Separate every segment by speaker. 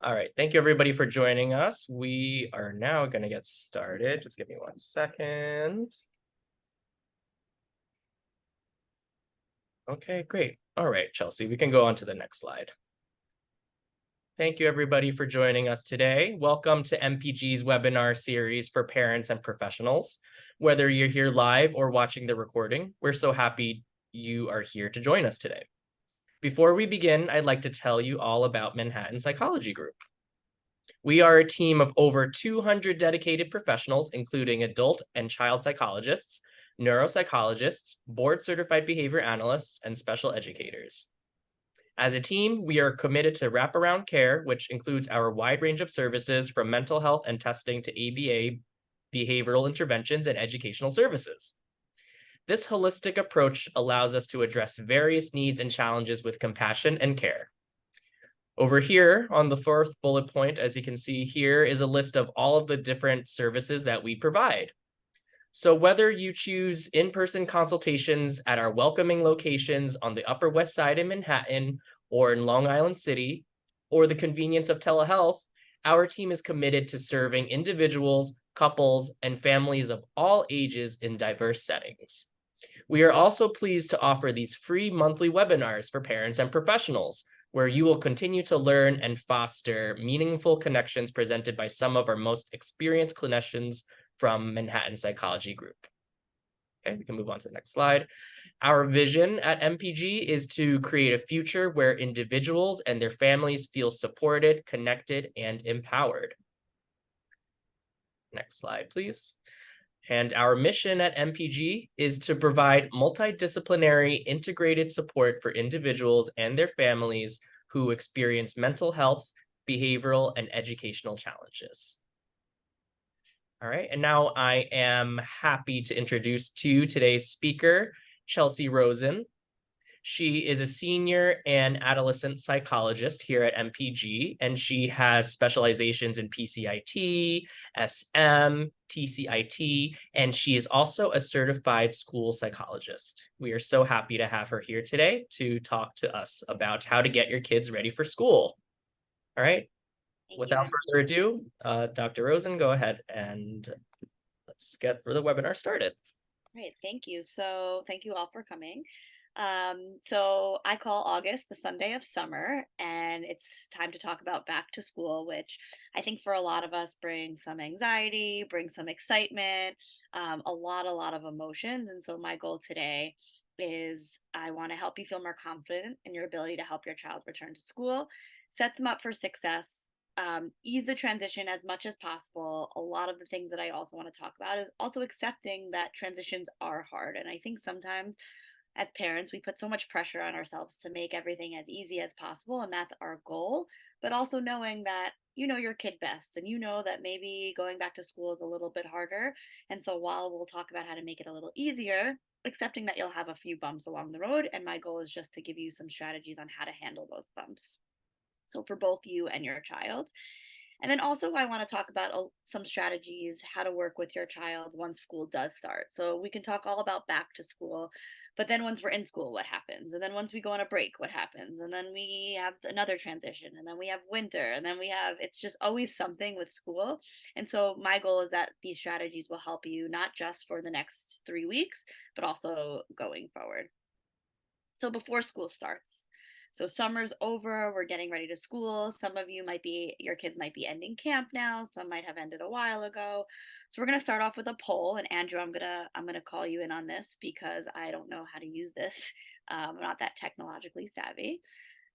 Speaker 1: All right, thank you everybody for joining us. We are now going to get started. Just give me 1 second. Okay, great. All right, Chelsea, we can go on to the next slide. Thank you everybody for joining us today. Welcome to MPG's webinar series for parents and professionals. Whether you're here live or watching the recording, we're so happy you are here to join us today. Before we begin, I'd like to tell you all about Manhattan Psychology Group. We are a team of over 200 dedicated professionals, including adult and child psychologists, neuropsychologists, board-certified behavior analysts, and special educators. As a team, we are committed to wraparound care, which includes our wide range of services from mental health and testing to ABA, behavioral interventions, and educational services. This holistic approach allows us to address various needs and challenges with compassion and care. Over here on the fourth bullet point, as you can see here, is a list of all of the different services that we provide. So whether you choose in-person consultations at our welcoming locations on the Upper West Side in Manhattan or in Long Island City, or the convenience of telehealth, our team is committed to serving individuals, couples, and families of all ages in diverse settings. We are also pleased to offer these free monthly webinars for parents and professionals, where you will continue to learn and foster meaningful connections presented by some of our most experienced clinicians from Manhattan Psychology Group. Okay, we can move on to the next slide. Our vision at MPG is to create a future where individuals and their families feel supported, connected, and empowered. Next slide, please. And our mission at MPG is to provide multidisciplinary integrated support for individuals and their families who experience mental health, behavioral, and educational challenges. All right, and now I am happy to introduce to you today's speaker, Chelsea Rosen. She is a senior and adolescent psychologist here at MPG, and she has specializations in PCIT, SM, TCIT, and she is also a certified school psychologist. We are so happy to have her here today to talk to us about how to get your kids ready for school. All right, without further ado, Dr. Rosen, go ahead and let's get the webinar started.
Speaker 2: Great, thank you. So thank you all for coming. So I call August the Sunday of summer, and it's time to talk about back to school, which I think for a lot of us brings some anxiety, brings some excitement, a lot of emotions. And so my goal today is I want to help you feel more confident in your ability to help your child return to school, set them up for success, ease the transition as much as possible. A lot of the things that I also want to talk about is also accepting that transitions are hard. And I think sometimes as parents, we put so much pressure on ourselves to make everything as easy as possible. And that's our goal. But also knowing that you know your kid best and you know that maybe going back to school is a little bit harder. And so while we'll talk about how to make it a little easier, accepting that you'll have a few bumps along the road. And my goal is just to give you some strategies on how to handle those bumps. So for both you and your child. And then also, I want to talk about some strategies, how to work with your child once school does start. So we can talk all about back to school, but then once we're in school, what happens? And then once we go on a break, what happens? And then we have another transition, and then we have winter, and then we have, it's just always something with school. And so my goal is that these strategies will help you not just for the next 3 weeks, but also going forward. So before school starts. So summer's over, we're getting ready to school. Some of you might be, your kids might be ending camp now. Some might have ended a while ago. So we're gonna start off with a poll. And Andrew, I'm gonna call you in on this because I don't know how to use this. I'm not that technologically savvy.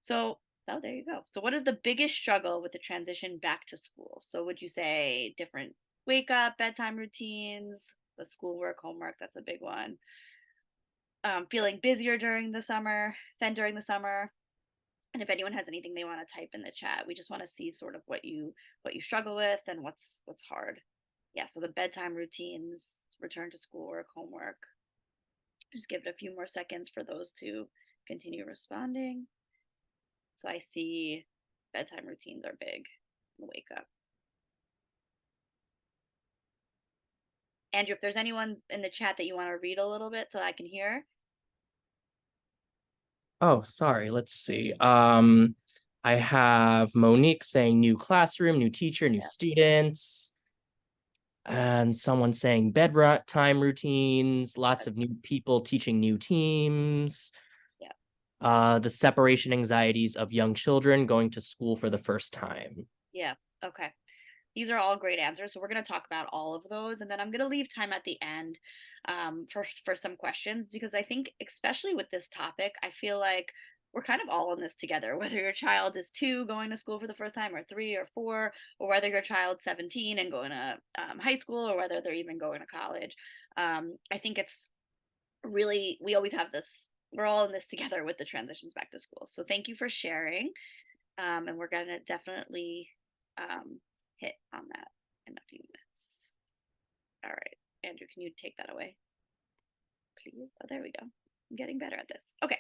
Speaker 2: So oh, there you go. So what is the biggest struggle with the transition back to school? So would you say different wake up, bedtime routines, the schoolwork, homework? That's a big one. Feeling busier during the summer. And if anyone has anything they want to type in the chat, we just want to see sort of what you struggle with and what's hard. Yeah, so the bedtime routines, return to schoolwork, homework. Just give it a few more seconds for those to continue responding. So I see bedtime routines are big. Wake up. Andrew, if there's anyone in the chat that you want to read a little bit so I can hear.
Speaker 1: Oh, sorry. Let's see. I have Monique saying new classroom, new teacher, new
Speaker 2: Yeah.
Speaker 1: students. And someone saying bedtime routines, lots of new people teaching new teams.
Speaker 2: Yeah.
Speaker 1: The separation anxieties of young children going to school for the first time.
Speaker 2: Yeah. Okay. These are all great answers. So we're going to talk about all of those, and then I'm going to leave time at the end for some questions, because I think, especially with this topic, I feel like we're kind of all in this together. Whether your child is 2 going to school for the first time, or 3 or 4, or whether your child's 17 and going to high school, or whether they're even going to college. I think it's really, we always have this. We're all in this together with the transitions back to school. So thank you for sharing, and we're going to definitely um, hit on that in a few minutes. All right, Andrew, can you take that away, please? Oh, there we go. I'm getting better at this. Okay.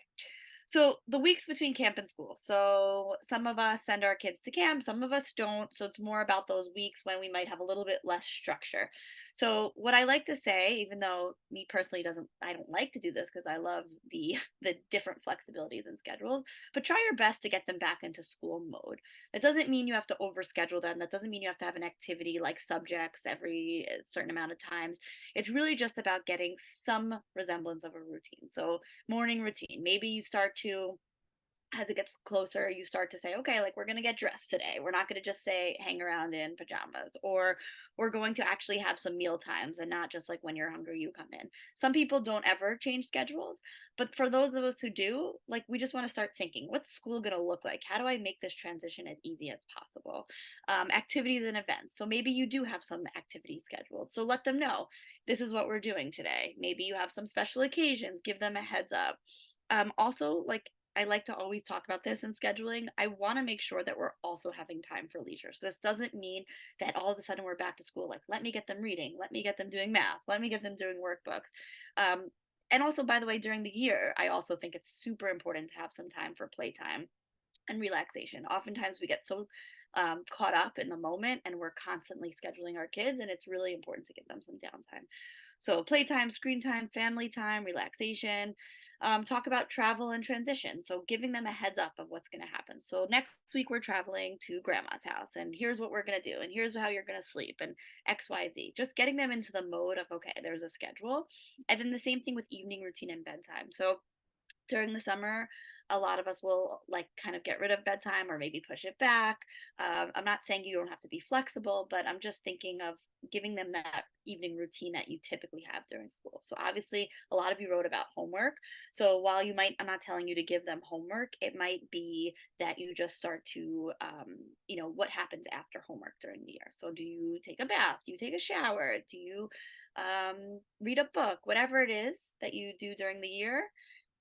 Speaker 2: So the weeks between camp and school. So some of us send our kids to camp, some of us don't. So it's more about those weeks when we might have a little bit less structure. So what I like to say, even though me personally doesn't, I don't like to do this because I love the the different flexibilities and schedules, but try your best to get them back into school mode. That doesn't mean you have to overschedule them. That doesn't mean you have to have an activity like subjects every certain amount of times. It's really just about getting some resemblance of a routine. So morning routine. Maybe you start to, as it gets closer, you start to say, okay, like we're going to get dressed today. We're not going to just say hang around in pajamas, or we're going to actually have some meal times and not just like when you're hungry, you come in. Some people don't ever change schedules, but for those of us who do, like we just want to start thinking, what's school going to look like? How do I make this transition as easy as possible? Activities and events. So maybe you do have some activities scheduled. So let them know this is what we're doing today. Maybe you have some special occasions, give them a heads up. Also, like I like to always talk about this in scheduling. I want to make sure that we're also having time for leisure. So this doesn't mean that all of a sudden we're back to school. Like, let me get them reading, let me get them doing math, let me get them doing workbooks. Um, and also, by the way, during the year, I also think it's super important to have some time for playtime and relaxation. Oftentimes we get so caught up in the moment and we're constantly scheduling our kids, and it's really important to give them some downtime. So, playtime, screen time, family time, relaxation. Talk about travel and transition. So, giving them a heads up of what's going to happen. So, next week we're traveling to grandma's house, and here's what we're going to do, and here's how you're going to sleep, and XYZ. Just getting them into the mode of, okay, there's a schedule. And then the same thing with evening routine and bedtime. So, during the summer, a lot of us will like kind of get rid of bedtime or maybe push it back. I'm not saying you don't have to be flexible, but I'm just thinking of giving them that evening routine that you typically have during school. So obviously, a lot of you wrote about homework. So while you might, I'm not telling you to give them homework, it might be that you just start to, what happens after homework during the year. So do you take a bath? Do you take a shower? Do you read a book? Whatever it is that you do during the year,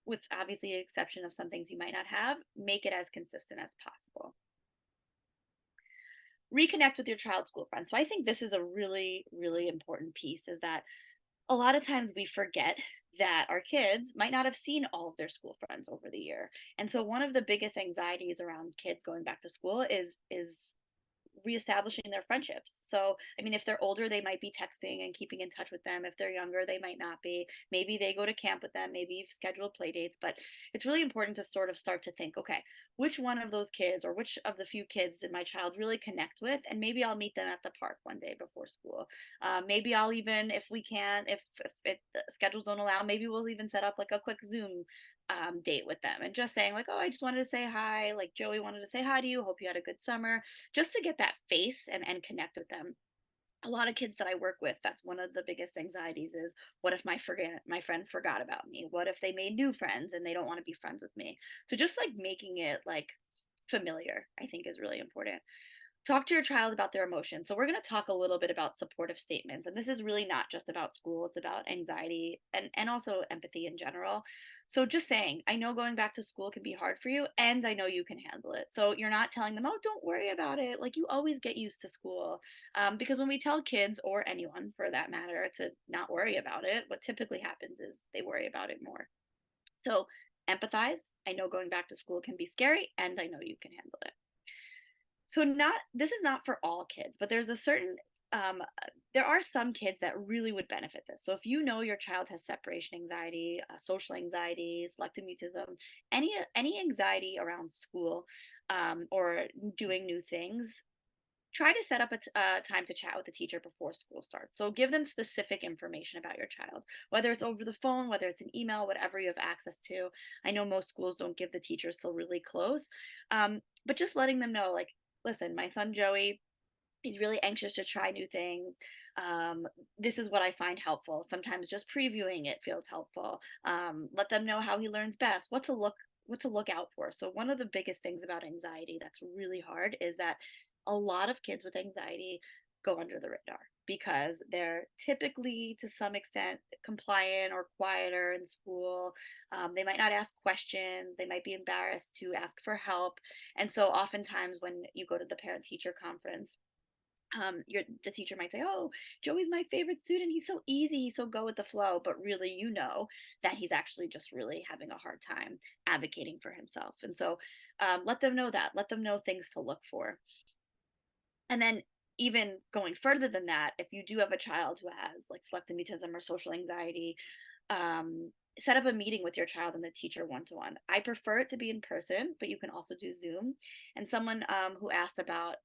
Speaker 2: with obviously the exception of some things you might not have, make it as consistent as possible. Reconnect with your child's school friends. So I think this is a really, really important piece, is that a lot of times we forget that our kids might not have seen all of their school friends over the year. And so one of the biggest anxieties around kids going back to school is reestablishing their friendships. So, I mean, if they're older, they might be texting and keeping in touch with them. If they're younger, they might not be. Maybe they go to camp with them. Maybe you've scheduled play dates. But it's really important to sort of start to think, okay, which one of those kids or which of the few kids did my child really connect with? And maybe I'll meet them at the park one day before school. Maybe I'll even, if we can, if the schedules don't allow, maybe we'll even set up like a quick Zoom date with them, and just saying like, oh, I just wanted to say hi, like Joey wanted to say hi to you, hope you had a good summer, just to get that face and connect with them. A lot of kids that I work with, that's one of the biggest anxieties is, what if my friend forgot about me? What if they made new friends and they don't want to be friends with me? So just like making it like familiar, I think is really important. Talk to your child about their emotions. So we're going to talk a little bit about supportive statements. And this is really not just about school, it's about anxiety and also empathy in general. So just saying, I know going back to school can be hard for you, and I know you can handle it. So you're not telling them, oh, don't worry about it. Like, you always get used to school. Because when we tell kids, or anyone for that matter, to not worry about it, what typically happens is they worry about it more. So empathize. I know going back to school can be scary, and I know you can handle it. So not, this is not for all kids, but there's a certain there are some kids that really would benefit this. So if you know your child has separation anxiety, social anxiety, selective mutism, any anxiety around school, or doing new things, try to set up a time to chat with the teacher before school starts. So give them specific information about your child, whether it's over the phone, whether it's an email, whatever you have access to. I know most schools don't give the teachers till really close, but just letting them know, like, listen, my son Joey, he's really anxious to try new things. Um, this is what I find helpful. Sometimes just previewing it feels helpful. Let them know how he learns best, what to look out for. So one of the biggest things about anxiety that's really hard is that a lot of kids with anxiety go under the radar because they're typically to some extent compliant or quieter in school. They might not ask questions. They might be embarrassed to ask for help. And so oftentimes when you go to the parent teacher conference, the teacher might say, "Oh, Joey's my favorite student. He's so easy. He's so go with the flow." But really, you know that he's actually just really having a hard time advocating for himself. And so, let them know that. Let them know things to look for. And then, even going further than that, if you do have a child who has like selective mutism or social anxiety, set up a meeting with your child and the teacher one to one. I prefer it to be in person, but you can also do Zoom. And someone who asked about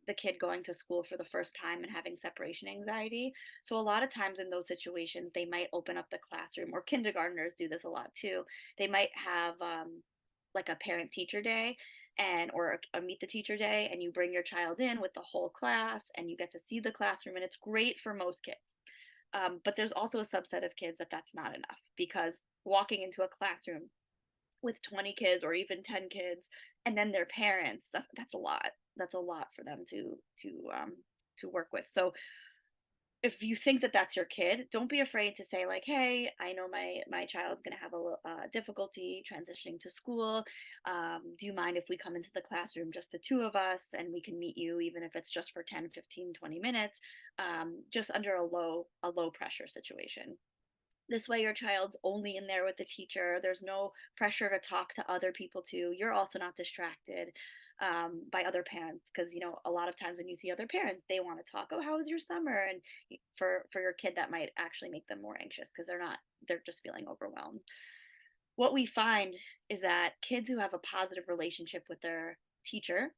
Speaker 2: the kid going to school for the first time and having separation anxiety. So a lot of times in those situations, they might open up the classroom, or kindergartners do this a lot too. They might have like a parent teacher day and or a meet the teacher day, and you bring your child in with the whole class and you get to see the classroom, and it's great for most kids. But there's also a subset of kids that that's not enough, because walking into a classroom with 20 kids or even 10 kids and then their parents, that's a lot. That's a lot for them to work with. So if you think that that's your kid, don't be afraid to say, like, "Hey, I know my child's going to have a difficulty transitioning to school. Do you mind if we come into the classroom, just the two of us, and we can meet you, even if it's just for 10, 15, 20 minutes, just under a low pressure situation." This way, your child's only in there with the teacher. There's no pressure to talk to other people too. You're also not distracted by other parents, because a lot of times when you see other parents, they want to talk. "Oh, how was your summer?" And for your kid, that might actually make them more anxious because they're just feeling overwhelmed. What we find is that kids who have a positive relationship with their teacher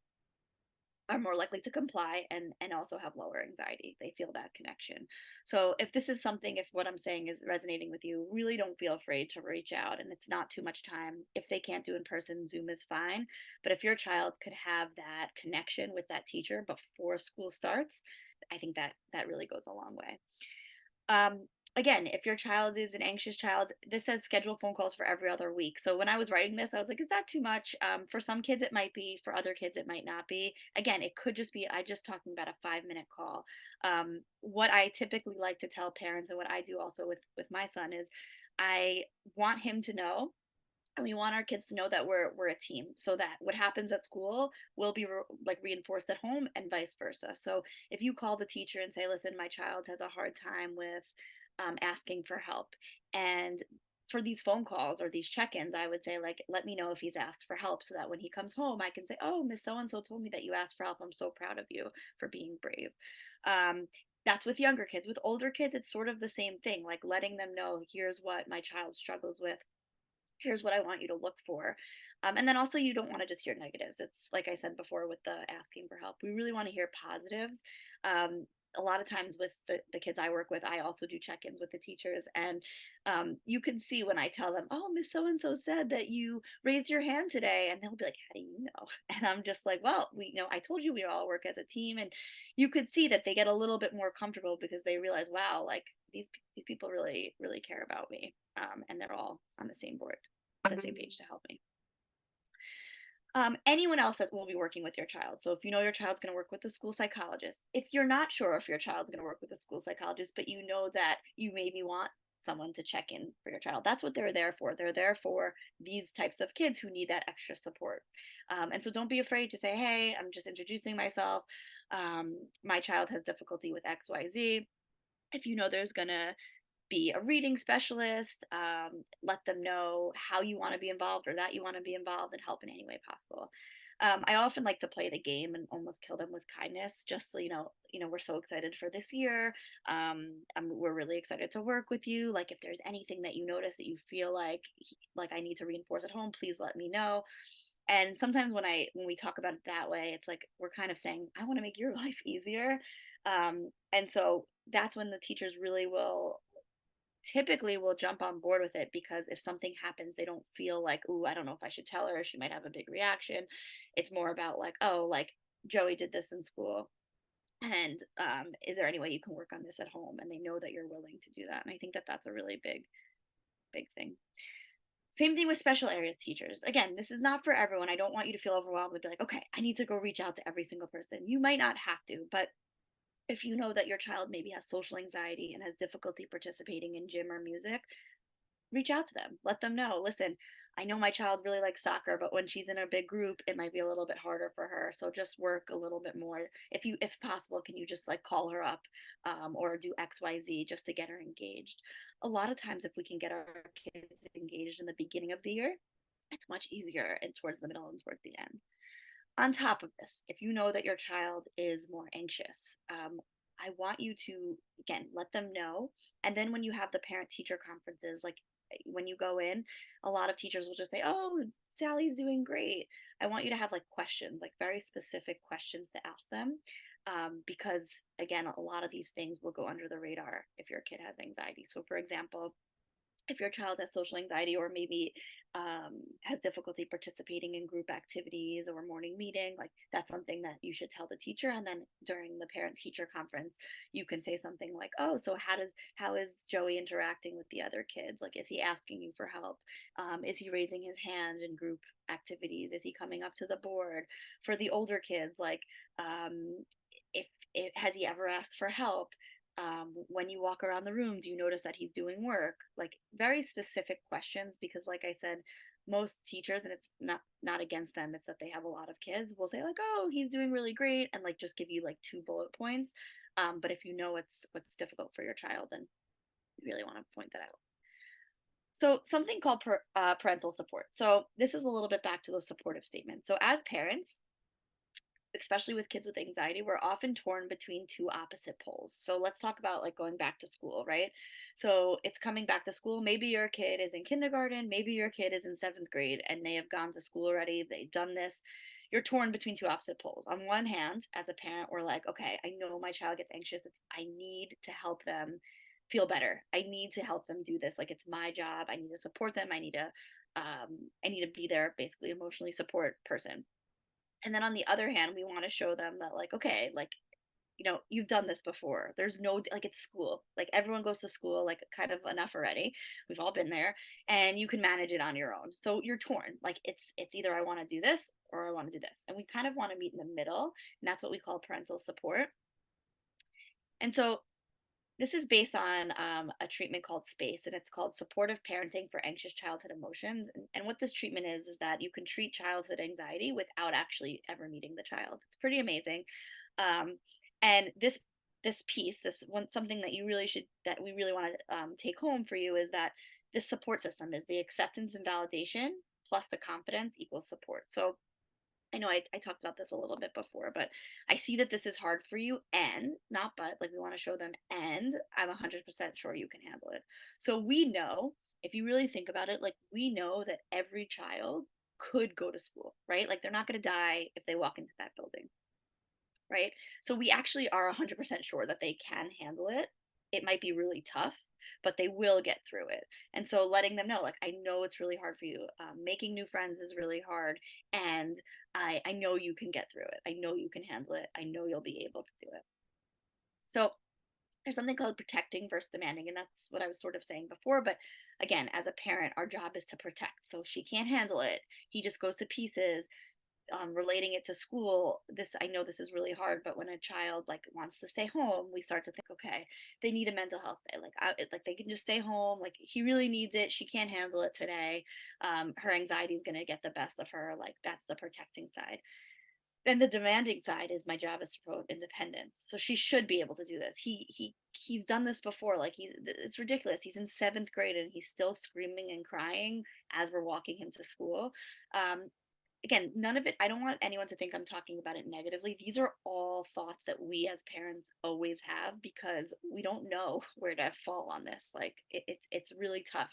Speaker 2: are more likely to comply and also have lower anxiety. They feel that connection. So if this is something, if what I'm saying is resonating with you, really don't feel afraid to reach out, and it's not too much time. If they can't do in person, Zoom is fine. But if your child could have that connection with that teacher before school starts, I think that really goes a long way. Um, Again, if your child is an anxious child, this says schedule phone calls for every other week. So when I was writing this, I was like, is that too much? For some kids, it might be. For other kids, it might not be. Again, it could just be I just talking about a 5-minute call. What I typically like to tell parents, and what I do also with my son, is I want him to know, and we want our kids to know, that we're a team, so that what happens at school will be like reinforced at home and vice versa. So if you call the teacher and say, "Listen, my child has a hard time with asking for help," and for these phone calls or these check-ins, I would say, like, let me know if he's asked for help, so that when he comes home, I can say, "Oh, Miss So and So told me that you asked for help. I'm so proud of you for being brave." um, that's with younger kids. With older kids, it's sort of the same thing, like letting them know, "Here's what my child struggles with. Here's what I want you to look for." And then also, you don't want to just hear negatives. It's like I said before with the asking for help. We really want to hear positives. Um, a lot of times with the kids I work with, I also do check ins with the teachers. And you can see when I tell them, "Oh, Miss So and so said that you raised your hand today." And they'll be like, "How do you know?" And I'm just like, "Well, I told you we all work as a team." And you could see that they get a little bit more comfortable because they realize, wow, like these people really, really care about me. And they're all on the same board, on the same page to help me. Anyone else that will be working with your child. So if you know your child's going to work with a school psychologist, if you're not sure if your child's going to work with a school psychologist, but you know that you maybe want someone to check in for your child, that's what they're there for. They're there for these types of kids who need that extra support. And so don't be afraid to say, "Hey, I'm just introducing myself. My child has difficulty with XYZ." If you know there's going to be a reading specialist, let them know how you want to be involved, or that you want to be involved and help in any way possible. I often like to play the game and almost kill them with kindness, just so we're so excited for this year. We're really excited to work with you. Like, if there's anything that you notice that you feel like I need to reinforce at home, please let me know. And sometimes when we talk about it that way, it's like we're kind of saying, I want to make your life easier. And so that's when the teachers really will typically will jump on board with it, because if something happens, they don't feel like, ooh, I don't know if I should tell her, she might have a big reaction. It's more about like, oh, like Joey did this in school, and is there any way you can work on this at home? And they know that you're willing to do that. And I think that that's a really big thing. Same thing with special areas teachers. Again, this is not for everyone. I don't want you to feel overwhelmed and be like, okay, I need to go reach out to every single person. You might not have to, but if you know that your child maybe has social anxiety and has difficulty participating in gym or music, reach out to them. Let them know, listen, I know my child really likes soccer, but when she's in a big group, it might be a little bit harder for her. So just work a little bit more. If possible, can you just like call her up, or do XYZ just to get her engaged? A lot of times, if we can get our kids engaged in the beginning of the year, it's much easier and towards the middle and towards the end. On top of this, if you know that your child is more anxious, I want you to, again, let them know. And then when you have the parent teacher conferences, like when you go in, a lot of teachers will just say, oh, Sally's doing great. I want you to have like questions, like very specific questions to ask them. Because again, a lot of these things will go under the radar if your kid has anxiety. So, for example, if your child has social anxiety, or maybe has difficulty participating in group activities or morning meeting, like that's something that you should tell the teacher. And then during the parent teacher conference, you can say something like, oh, so how is Joey interacting with the other kids? Like, is he asking you for help? Is he raising his hand in group activities? Is he coming up to the board? For the older kids, like, if it has he ever asked for help? When you walk around the room, do you notice that he's doing work? Like, very specific questions, because like I said, most teachers, and it's not against them, it's that they have a lot of kids, will say like, oh, he's doing really great, and like just give you like 2 bullet points. But if you know what's difficult for your child, then you really want to point that out. So, something called parental support. So this is a little bit back to those supportive statements. So as parents, especially with kids with anxiety, we're often torn between two opposite poles. So let's talk about like going back to school, right? So it's coming back to school. Maybe your kid is in kindergarten, maybe your kid is in seventh grade, and they have gone to school already, they've done this. You're torn between two opposite poles. On one hand, as a parent, we're like, okay, I know my child gets anxious. I need to help them feel better. I need to help them do this. Like, it's my job. I need to support them. I need to be their basically emotionally support person. And then on the other hand, we want to show them that, like, okay, like, you've done this before. There's no, like, it's school. Like, everyone goes to school, like, kind of enough already. We've all been there, and you can manage it on your own. So you're torn. Like, it's either I want to do this or I want to do this. And we kind of want to meet in the middle, and that's what we call parental support. And so this is based on a treatment called SPACE, and it's called Supportive Parenting for Anxious Childhood Emotions. And what this treatment is that you can treat childhood anxiety without actually ever meeting the child. It's pretty amazing. Um, and this piece, this one, something that we really want to take home for you, is that this support system is the acceptance and validation plus the confidence equals support. So I know I talked about this a little bit before, but I see that this is hard for you, and not but, like, we want to show them, and I'm 100% sure you can handle it. So we know, if you really think about it, like, we know that every child could go to school, right? Like, they're not going to die if they walk into that building, right? So we actually are 100% sure that they can handle it. It might be really tough, but they will get through it. And so letting them know, like, I know it's really hard for you. Making new friends is really hard. And I know you can get through it. I know you can handle it. I know you'll be able to do it. So there's something called protecting versus demanding. And that's what I was sort of saying before. But again, as a parent, our job is to protect. So she can't handle it. He just goes to pieces. Relating it to school, this, I know this is really hard, but when a child like wants to stay home, we start to think, okay, they need a mental health day. Like they can just stay home. Like, he really needs it. She can't handle it today. Her anxiety is going to get the best of her. Like, that's the protecting side. Then the demanding side is, my job is to promote independence. So she should be able to do this. He's done this before. Like, it's ridiculous. He's in seventh grade and he's still screaming and crying as we're walking him to school. Um, again, none of it, I don't want anyone to think I'm talking about it negatively. These are all thoughts that we as parents always have because we don't know where to fall on this. Like it's really tough,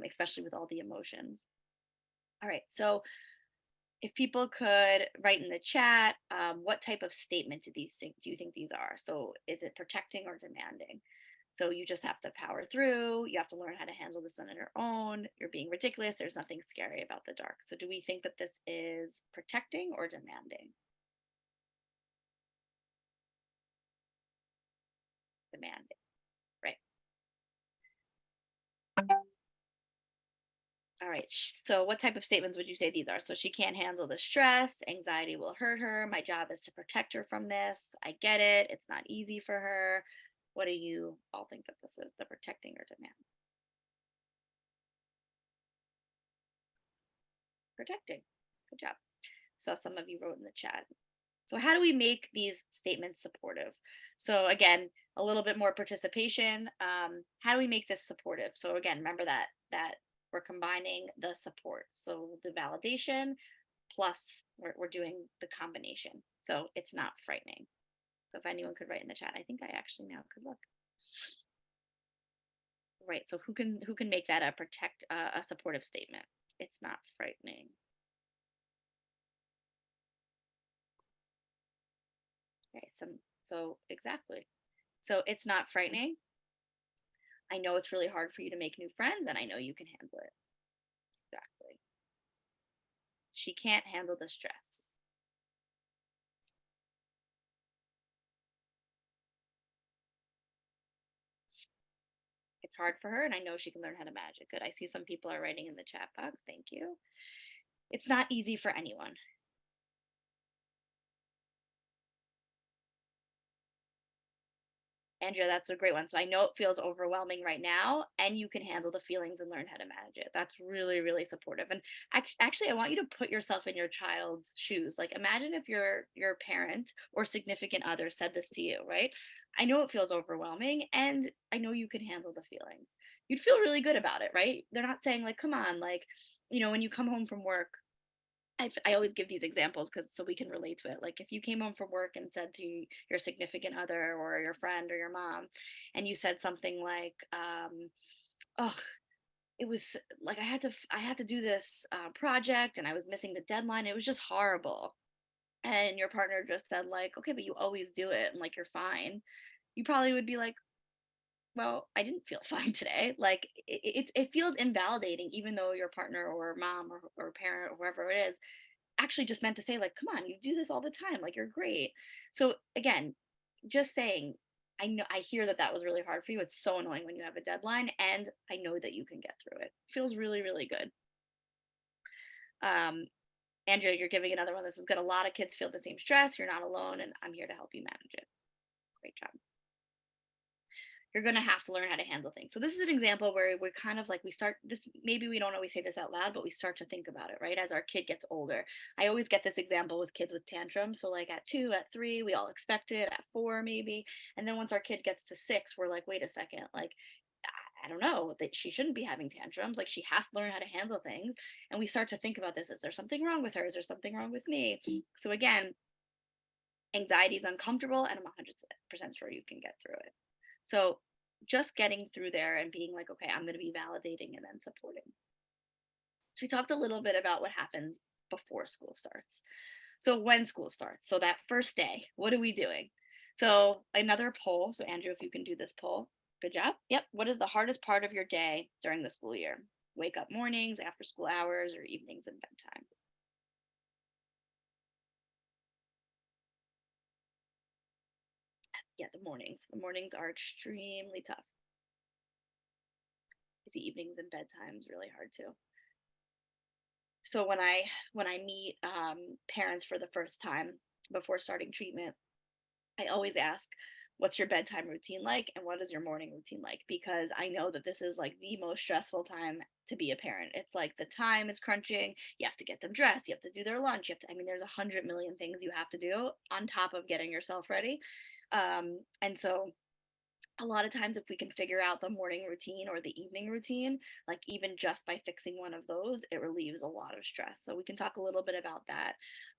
Speaker 2: especially with all the emotions. All right, so if people could write in the chat, what type of statement do you think these are? So is it protecting or demanding? So you just have to power through. You have to learn how to handle this on your own. You're being ridiculous. There's nothing scary about the dark. So do we think that this is protecting or demanding? Demanding, right? All right. So what type of statements would you say these are? So she can't handle the stress. Anxiety will hurt her. My job is to protect her from this. I get it. It's not easy for her. What do you all think that this is? The protecting or demand? Protecting. Good job. So some of you wrote in the chat. So how do we make these statements supportive? So again, a little bit more participation. How do we make this supportive? So again, remember that we're combining the support. So the validation plus we're doing the combination. So it's not frightening. So if anyone could write in the chat, I think I actually now could look. Right. So who can make that a supportive statement? It's not frightening. Okay. So exactly. So it's not frightening. I know it's really hard for you to make new friends, and I know you can handle it. Exactly. She can't handle the stress. It's hard for her, and I know she can learn how to manage it. Good. I see some people are writing in the chat box. Thank you. It's not easy for anyone. Andrea, that's a great one. So I know it feels overwhelming right now, and you can handle the feelings and learn how to manage it. That's really, really supportive. And actually, I want you to put yourself in your child's shoes. Like, imagine if your parent or significant other said this to you, right? I know it feels overwhelming, and I know you can handle the feelings. You'd feel really good about it, right? They're not saying like, "Come on," like, when you come home from work, I always give these examples because so we can relate to it. Like if you came home from work and said to your significant other or your friend or your mom, and you said something like, "Oh, it was like I had to do this project and I was missing the deadline. It was just horrible." And your partner just said like, "Okay, but you always do it and like you're fine." You probably would be like, "Well, I didn't feel fine today." Like it feels invalidating, even though your partner or mom or parent or whoever it is actually just meant to say like, "Come on, you do this all the time, like you're great." So again, just saying, I know, I hear that was really hard for you. It's so annoying when you have a deadline, and I know that you can get through it. Feels really, really good. um Andrea, you're giving another one. This is good. A lot of kids feel the same stress. You're not alone, and I'm here to help you manage it. Great job. You're going to have to learn how to handle things. So this is an example where we're kind of like, we start this, maybe we don't always say this out loud, but we start to think about it, right? As our kid gets older. I always get this example with kids with tantrums. So like at 2, at 3, we all expect it, at 4 maybe. And then once our kid gets to 6, we're like, wait a second, like I don't know that she shouldn't be having tantrums. Like she has to learn how to handle things. And we start to think about this. Is there something wrong with her? Is there something wrong with me? So again, anxiety is uncomfortable, and I'm 100% sure you can get through it. So just getting through there and being like, okay, I'm going to be validating and then supporting. So we talked a little bit about what happens before school starts. So when school starts, so that first day, what are we doing? So another poll. So Andrew, if you can do this poll. Good job. Yep. What is the hardest part of your day during the school year? Wake up mornings, after school hours, or evenings and bedtime? Yeah, the mornings. The mornings are extremely tough. The evenings and bedtimes really hard too. So when I meet parents for the first time before starting treatment, I always ask, what's your bedtime routine like and what is your morning routine like? Because I know that this is like the most stressful time to be a parent. It's like the time is crunching. You have to get them dressed, you have to do their lunch, I mean there's 100 million things you have to do on top of getting yourself ready. And so A lot of times if we can figure out the morning routine or the evening routine, like even just by fixing one of those, it relieves a lot of stress. So we can talk a little bit about that.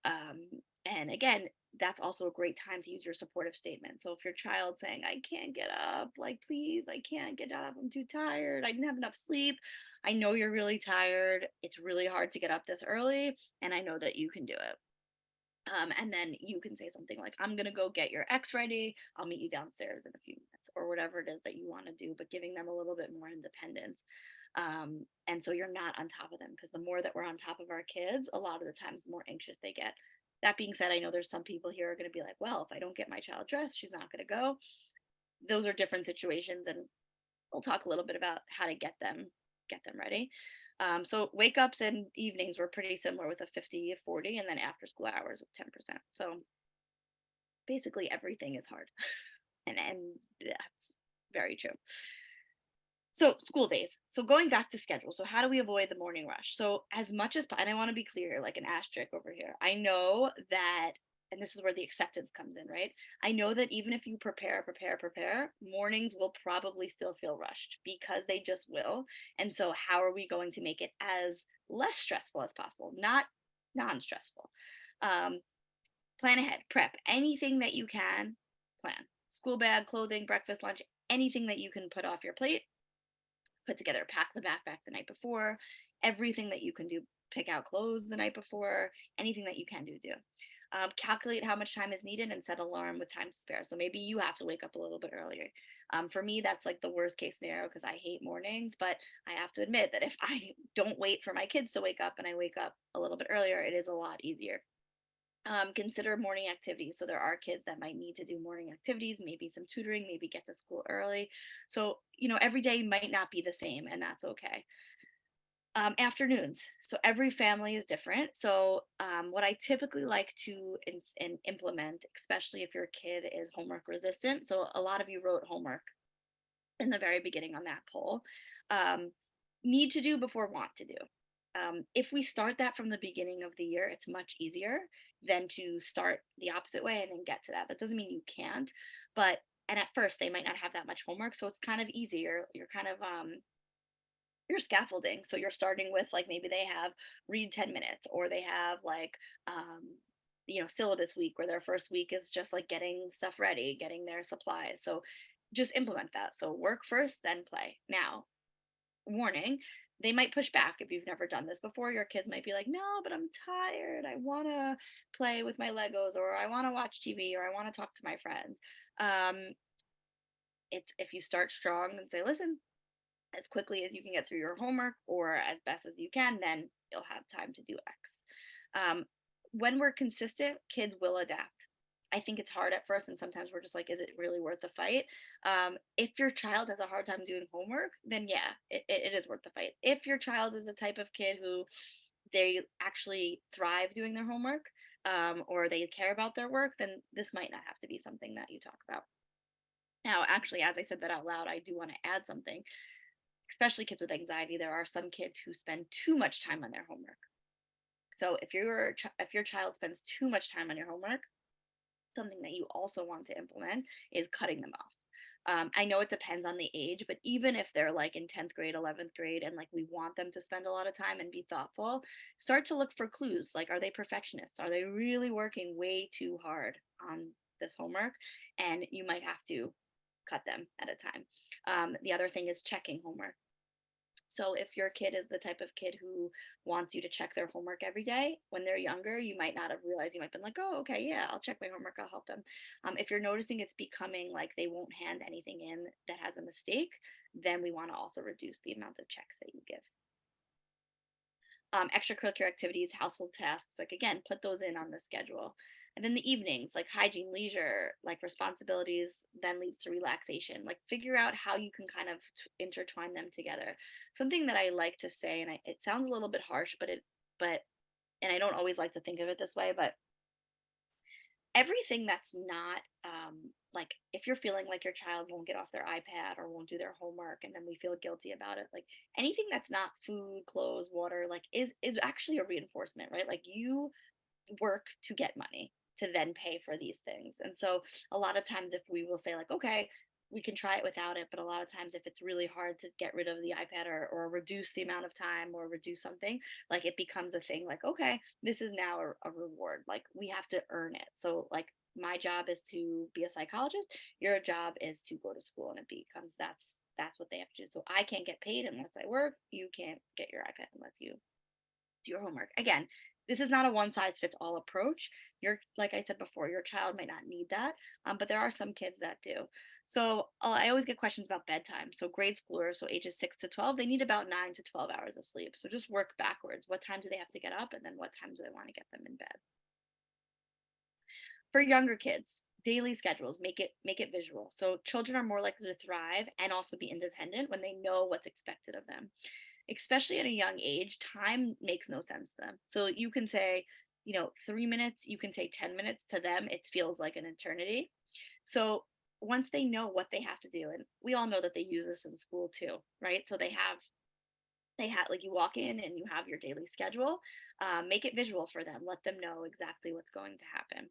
Speaker 2: um, and again, that's also a great time to use your supportive statement. So if your child's saying, I can't get up, like, please, I can't get up, I'm too tired, I didn't have enough sleep, I know you're really tired, it's really hard to get up this early, and I know that you can do it. And then you can say something like, I'm going to go get your ex ready. I'll meet you downstairs in a few minutes, or whatever it is that you want to do, but giving them a little bit more independence. And so you're not on top of them, because the more that we're on top of our kids, a lot of the times, the more anxious they get. That being said, I know there's some people here are going to be like, well, if I don't get my child dressed, she's not going to go. Those are different situations. And we'll talk a little bit about how to get them ready. So wake ups and evenings were pretty similar, with a 50-40, and then after school hours with 10%. So basically everything is hard. And that's very true. So school days. So going back to schedule. So how do we avoid the morning rush? So as much as, and I want to be clear, like an asterisk over here. I know that, and this is where the acceptance comes in, right? I know that even if you prepare, mornings will probably still feel rushed, because they just will. And so how are we going to make it as less stressful as possible? Not non-stressful. Um, Plan ahead, prep anything that you can plan. School bag, clothing, breakfast, lunch, anything that you can put off your plate, put together, pack the backpack the night before, everything that you can do, pick out clothes the night before, anything that you can do, do. Calculate how much time is needed and set alarm with time to spare. So maybe you have to wake up a little bit earlier. For me, that's like the worst case scenario, because I hate mornings, but I have to admit that if I don't wait for my kids to wake up and I wake up a little bit earlier, it is a lot easier. Consider morning activities. So there are kids that might need to do morning activities, maybe some tutoring, maybe get to school early. So, every day might not be the same, and that's okay. Afternoons. So every family is different. So, what I typically like to implement, especially if your kid is homework resistant. So, a lot of you wrote homework in the very beginning on that poll. Um, Need to do before want to do. If we start that from the beginning of the year, it's much easier than to start the opposite way and then get to that. That doesn't mean you can't, but and at first they might not have that much homework, so it's kind of easier. You're kind of you're scaffolding. So you're starting with, like, maybe they have read 10 minutes, or they have like syllabus week, where their first week is just like getting stuff ready, getting their supplies. So just implement that. So work first, then play. Now, warning, they might push back. If you've never done this before, your kids might be like, no, but I'm tired, I want to play with my Legos, or I want to watch TV, or I want to talk to my friends. Um, it's if you start strong and say, listen, as quickly as you can get through your homework, or as best as you can, then you'll have time to do X. um, when we're consistent, kids will adapt. I think it's hard at first, and sometimes we're just like, is it really worth the fight? If your child has a hard time doing homework, then yeah, it is worth the fight. If your child is the type of kid who they actually thrive doing their homework, or they care about their work, then this might not have to be something that you talk about. Now, actually, as I said that out loud, I do want to add something. Especially kids with anxiety, there are some kids who spend too much time on their homework. So if your child spends too much time on your homework, something that you also want to implement is cutting them off. I know it depends on the age, but even if they're like in 10th grade, 11th grade, and like we want them to spend a lot of time and be thoughtful, start to look for clues. Like, are they perfectionists? Are they really working way too hard on this homework? And you might have to cut them at a time. The other thing is checking homework. So if your kid is the type of kid who wants you to check their homework every day, when they're younger, you might not have realized. You might have been like, oh, okay, yeah, I'll check my homework, I'll help them. If you're noticing it's becoming like they won't hand anything in that has a mistake, then we want to also reduce the amount of checks that you give. Extracurricular activities, household tasks, like, again, put those in on the schedule. And then the evenings, like hygiene, leisure, like responsibilities, then leads to relaxation. Like, figure out how you can kind of intertwine them together. Something that I like to say, and it sounds a little bit harsh, but and I don't always like to think of it this way, but everything that's not like, if you're feeling like your child won't get off their iPad or won't do their homework, and then we feel guilty about it, like, anything that's not food, clothes, water, like, is actually a reinforcement, right? Like, you work to get money to then pay for these things. And so a lot of times, if we will say like, okay, we can try it without it, but a lot of times if it's really hard to get rid of the iPad, or reduce the amount of time, or reduce something, like it becomes a thing, like, okay, this is now a reward, like we have to earn it. So like my job is to be a psychologist, your job is to go to school, and it becomes that's what they have to do. So I can't get paid unless I work, you can't get your iPad unless you do your homework. Again, this is not a one size fits all approach. Like I said before, your child might not need that, but there are some kids that do. So I always get questions about bedtime. So grade schoolers, so ages 6 to 12, they need about 9 to 12 hours of sleep. So just work backwards. What time do they have to get up, and then what time do they want to get them in bed? For younger kids, daily schedules, make it visual. So children are more likely to thrive and also be independent when they know what's expected of them, especially at a young age. Time makes no sense to them. So you can say, 3 minutes, you can say 10 minutes. To them, it feels like an eternity. So once they know what they have to do, and we all know that they use this in school too, right? So they have like, you walk in and you have your daily schedule. Make it visual for them. Let them know exactly what's going to happen.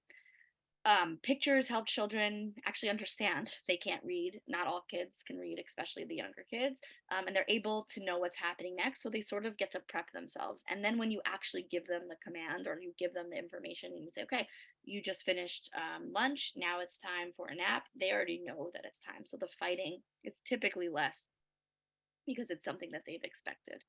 Speaker 2: Pictures help children actually understand. They can't read. Not all kids can read, especially the younger kids. And they're able to know what's happening next. So they sort of get to prep themselves. And then when you actually give them the command, or you give them the information, and you say, okay, you just finished lunch. Now it's time for a nap. They already know that it's time. So the fighting is typically less because it's something that they've expected.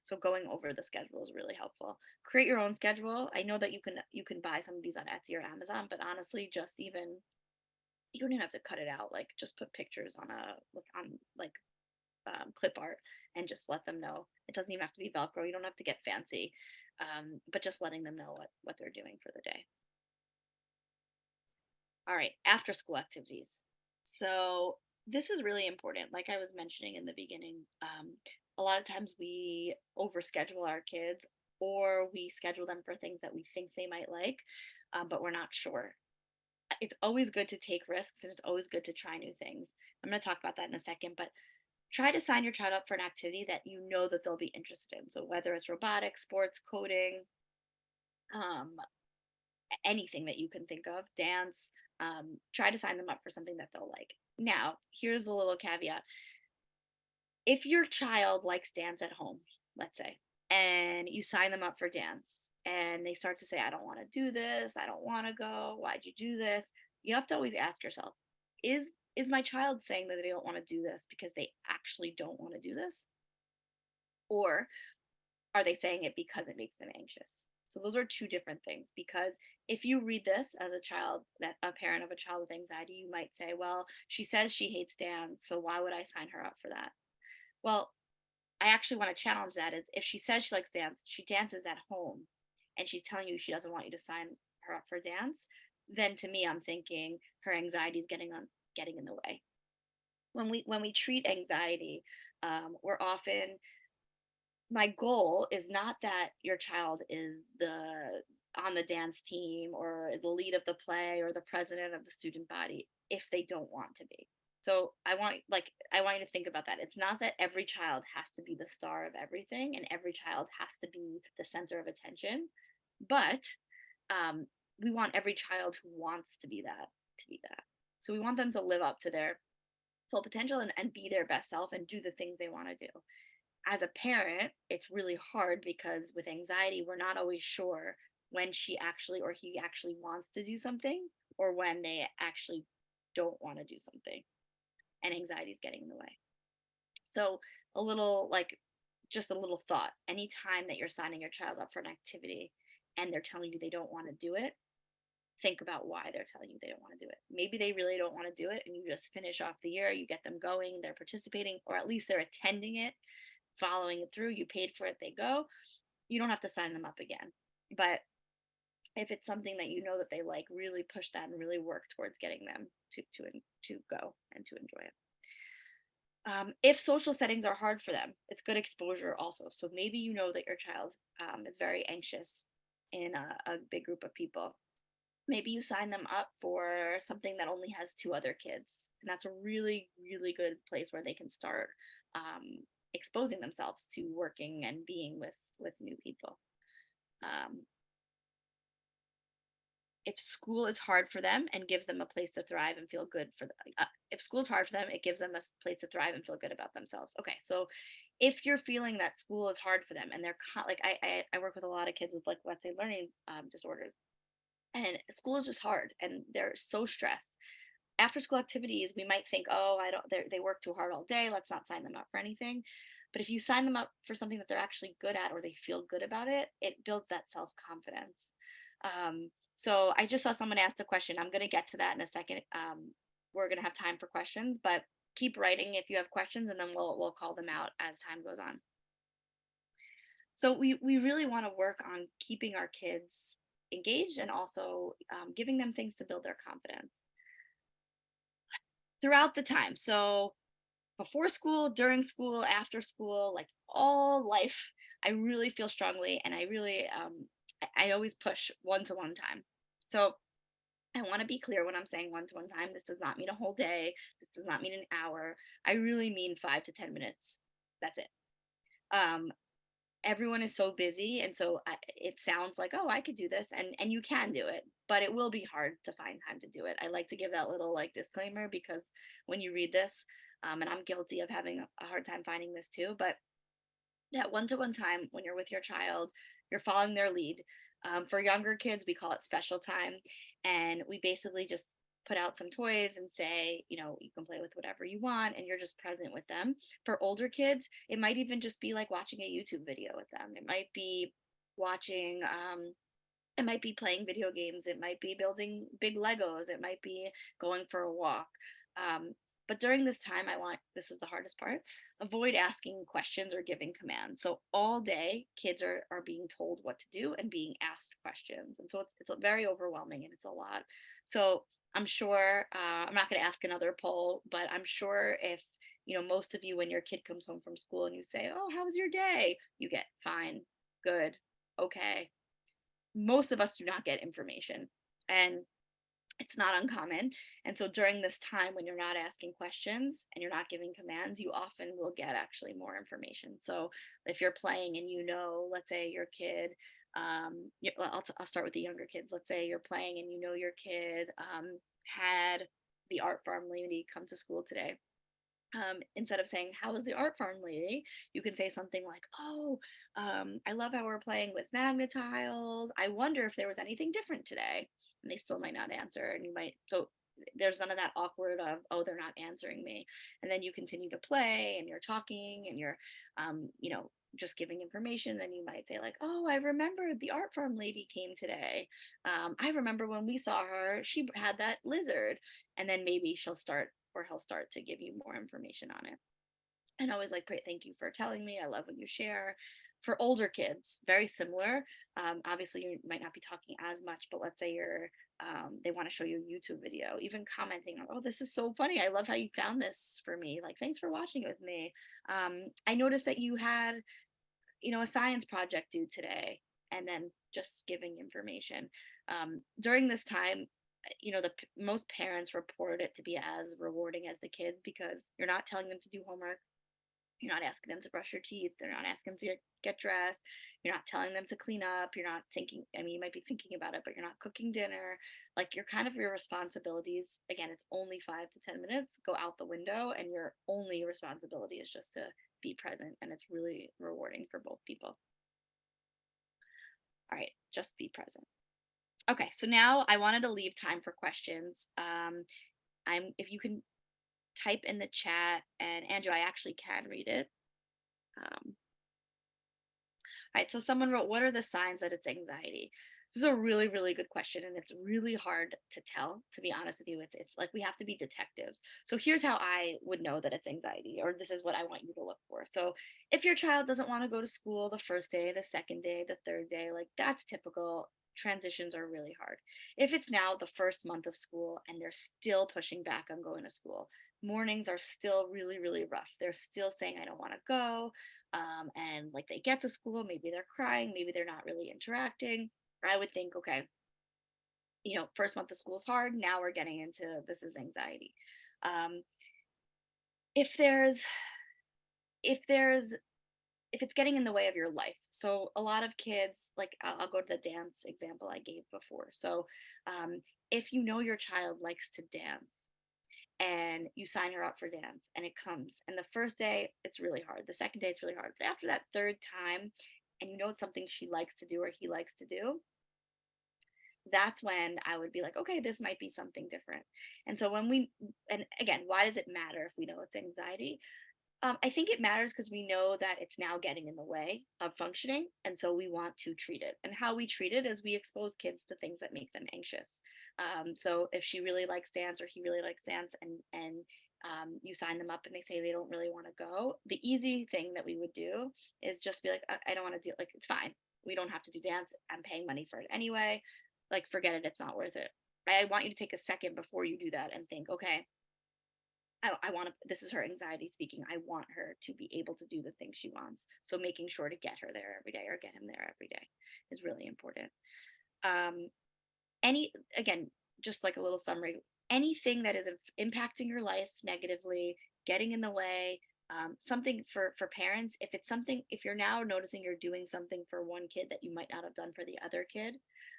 Speaker 2: So going over the schedule is really helpful. Create your own schedule. I know that you can buy some of these on Etsy or Amazon, but honestly, just even, you don't even have to cut it out. Like just put pictures on clip art, and just let them know. It doesn't even have to be Velcro. You don't have to get fancy, but just letting them know what they're doing for the day. All right, after school activities. So this is really important. Like I was mentioning in the beginning, a lot of times we overschedule our kids, or we schedule them for things that we think they might like, but we're not sure. It's always good to take risks, and it's always good to try new things. I'm going to talk about that in a second, but try to sign your child up for an activity that you know that they'll be interested in. So whether it's robotics, sports, coding, um, anything that you can think of, dance, try to sign them up for something that they'll like. Now, here's a little caveat. If your child likes dance at home, let's say, and you sign them up for dance, and they start to say, I don't want to do this, I don't want to go, why'd you do this? You have to always ask yourself, is is my child saying that they don't want to do this because they actually don't want to do this? Or are they saying it because it makes them anxious? So those are two different things. Because if you read this as a child, that a parent of a child with anxiety, you might say, well, she says she hates dance, so why would I sign her up for that? Well, I actually want to challenge that. Is, if she says she likes dance, she dances at home, and she's telling you she doesn't want you to sign her up for dance, then to me, I'm thinking her anxiety is getting in the way. When we treat anxiety, we're often, my goal is not that your child is the on the dance team, or the lead of the play, or the president of the student body, if they don't want to be. So I want you to think about that. It's not that every child has to be the star of everything, and every child has to be the center of attention, but um, we want every child who wants to be that. So we want them to live up to their full potential, and be their best self, and do the things they want to do. As a parent, it's really hard because with anxiety, we're not always sure when she actually or he actually wants to do something, or when they actually don't want to do something, and anxiety is getting in the way. So, a little like just a little thought, anytime that you're signing your child up for an activity and they're telling you they don't want to do it, think about why they're telling you they don't want to do it. Maybe they really don't want to do it, and you just finish off the year, you get them going, they're participating, or at least they're attending it, following it through, you paid for it, they go. You don't have to sign them up again. But if it's something that you know that they like, really push that and really work towards getting them to go and to enjoy it. If social settings are hard for them, it's good exposure also. So maybe you know that your child is very anxious in a big group of people. Maybe you sign them up for something that only has two other kids, and that's a really, really good place where they can start exposing themselves to working and being with new people. Um, if school is hard for them and gives them a place to thrive and feel good for if school is hard for them, it gives them a place to thrive and feel good about themselves. Okay, so if you're feeling that school is hard for them and they're like I work with a lot of kids with like let's say learning disorders, and school is just hard and they're so stressed. After school activities, we might think, oh, I don't, they work too hard all day. Let's not sign them up for anything. But if you sign them up for something that they're actually good at or they feel good about it, it builds that self confidence. So I just saw someone ask a question. I'm going to get to that in a second. We're going to have time for questions, but keep writing if you have questions, and then we'll call them out as time goes on. So we really want to work on keeping our kids engaged and also giving them things to build their confidence throughout the time. So before school, during school, after school, like all life, I really feel strongly, and I really I always push one-to-one time. So I want to be clear when I'm saying one-to-one time. This does not mean a whole day. This does not mean an hour. I really mean 5 to 10 minutes. That's it. Um, Everyone is so busy, and so it sounds like, oh, I could do this, and you can do it, but it will be hard to find time to do it. I like to give that little like disclaimer, because when you read this, and I'm guilty of having a hard time finding this too, but that one-to-one time when you're with your child, you're following their lead. For younger kids, we call it special time, and we basically just put out some toys and say, you can play with whatever you want, and you're just present with them. For older kids, it might even just be like watching a YouTube video with them. It might be watching it might be playing video games, it might be building big Legos, it might be going for a walk. Um, but during this time, this is the hardest part, avoid asking questions or giving commands. So all day, kids are being told what to do and being asked questions. And so it's very overwhelming and it's a lot. So I'm sure, I'm not going to ask another poll, but I'm sure if, most of you, when your kid comes home from school and you say, oh, how was your day? You get fine, good, okay. Most of us do not get information, and it's not uncommon. And so during this time when you're not asking questions and you're not giving commands, you often will get actually more information. So if you're playing and let's say your kid, I'll start with the younger kids. Let's say you're playing and your kid had the art farm lady come to school today. Instead of saying, how was the art farm lady, you can say something like, oh, I love how we're playing with magnetiles. I wonder if there was anything different today. And they still might not answer. And so there's none of that awkward of, oh, they're not answering me. And then you continue to play and you're talking and you're, just giving information. Then you might say, like, oh, I remember the art farm lady came today. I remember when we saw her, she had that lizard. And then maybe she'll start, or he'll start to give you more information on it. And always like, great, thank you for telling me. I love when you share. For older kids, very similar. Obviously, you might not be talking as much, but let's say they want to show you a YouTube video, even commenting, oh, this is so funny. I love how you found this for me. Like, thanks for watching it with me. I noticed that you had, a science project due today, and then just giving information. During this time, most parents report it to be as rewarding as the kids, because you're not telling them to do homework. You're not asking them to brush your teeth. They're not asking them to get dressed. You're not telling them to clean up. You're not thinking, I mean, you might be thinking about it, but you're not cooking dinner. Like, your responsibilities, again, it's only 5 to 10 minutes, go out the window, and your only responsibility is just to be present. And it's really rewarding for both people. All right, just be present. Okay, so now I wanted to leave time for questions. If you can type in the chat, and Andrew, I actually can read it. All right, so someone wrote, what are the signs that it's anxiety? This is a really, really good question, and it's really hard to tell, to be honest with you. It's like we have to be detectives. So here's how I would know that it's anxiety, or this is what I want you to look for. So if your child doesn't want to go to school the first day, the second day, the third day, like, that's typical. Transitions are really hard. If it's now the first month of school and they're still pushing back on going to school, mornings are still really, really rough. They're still saying, I don't want to go. And like, they get to school, maybe they're crying, maybe they're not really interacting. I would think, okay, first month of school is hard. Now we're getting into, this is anxiety. Um, if there's if it's getting in the way of your life. So a lot of kids, like I'll go to the dance example I gave before. So if you know your child likes to dance and you sign her up for dance and it comes, and the first day it's really hard, the second day it's really hard, but after that third time, and you know it's something she likes to do or he likes to do, that's when I would be like, okay, this might be something different. And so when we, and again, why does it matter if we know it's anxiety? I think it matters because we know that it's now getting in the way of functioning. And so we want to treat it. And how we treat it is we expose kids to things that make them anxious. So if she really likes dance or he really likes dance, and you sign them up and they say they don't really want to go, the easy thing that we would do is just be like, I don't want to do, like, it's fine. We don't have to do dance. I'm paying money for it anyway. Like, forget it. It's not worth it. I want you to take a second before you do that and think, okay, I want to, this is her anxiety speaking. I want her to be able to do the things she wants. So making sure to get her there every day or get him there every day is really important. Um, again, just like a little summary, anything that is impacting your life negatively, getting in the way, something for parents, if it's something, if you're now noticing you're doing something for one kid that you might not have done for the other kid,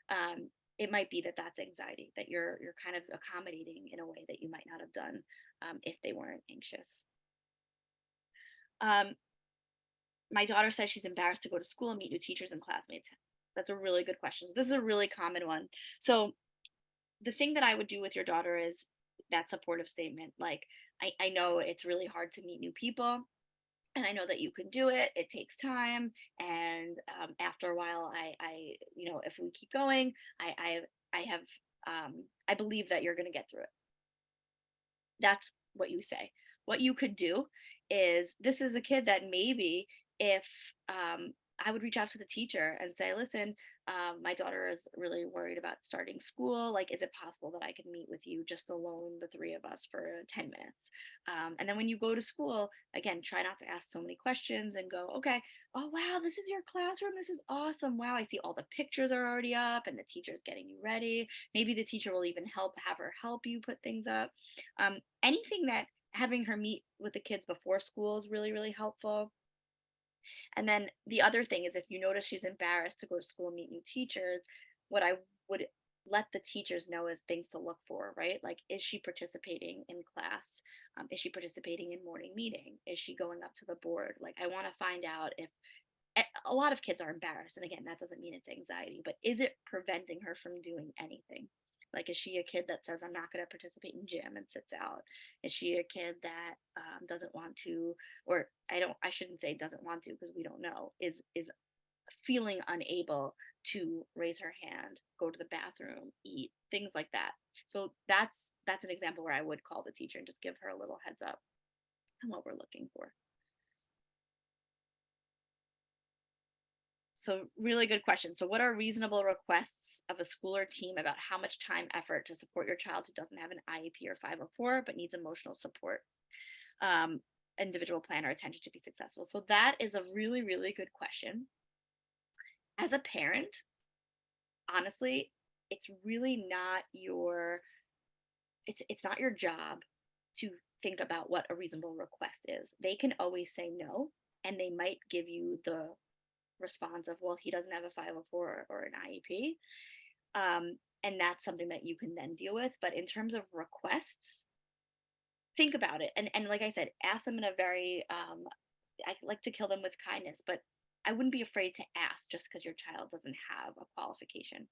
Speaker 2: um, it might be that that's anxiety, that you're kind of accommodating in a way that you might not have done if they weren't anxious. Um, my daughter says she's embarrassed to go to school and meet new teachers and classmates. That's a really good question. This is a really common one. So the thing that I would do with your daughter is that supportive statement. Like, I know it's really hard to meet new people, and I know that you can do it. It takes time, and after a while, you know, if we keep going, I have, I believe that you're going to get through it. That's what you say. What you could do is, this is a kid that maybe if I would reach out to the teacher and say, listen, my daughter is really worried about starting school. Like, is it possible that I could meet with you just alone, the three of us, for 10 minutes? And then when you go to school, again, try not to ask so many questions and go, okay, oh, wow, this is your classroom. This is awesome. Wow, I see all the pictures are already up and the teacher's getting you ready. Maybe the teacher will even have her help you put things up. Anything that having her meet with the kids before school is really, really helpful. And then the other thing is, if you notice she's embarrassed to go to school and meet new teachers, what I would let the teachers know is things to look for, right? Like, is she participating in class? Is she participating in morning meeting? Is she going up to the board? Like, I want to find out if a lot of kids are embarrassed. And again, that doesn't mean it's anxiety, but is it preventing her from doing anything? Like, is she a kid that says, I'm not going to participate in gym and sits out? Is she a kid that doesn't want to, or I shouldn't say doesn't want to because we don't know, is feeling unable to raise her hand, go to the bathroom, eat, things like that. So that's an example where I would call the teacher and just give her a little heads up on what we're looking for. So really good question. So what are reasonable requests of a school or team about how much time, effort to support your child who doesn't have an IEP or 504 but needs emotional support, um, individual plan, or attention to be successful? So that is a really, really good question. As a parent, honestly, it's really not your, it's not your job to think about what a reasonable request is. They can always say no, and they might give you the response of, well, he doesn't have a 504 or an IEP. And that's something that you can then deal with. But in terms of requests, think about it. And like I said, ask them in a very, I like to kill them with kindness, but I wouldn't be afraid to ask just because your child doesn't have a qualification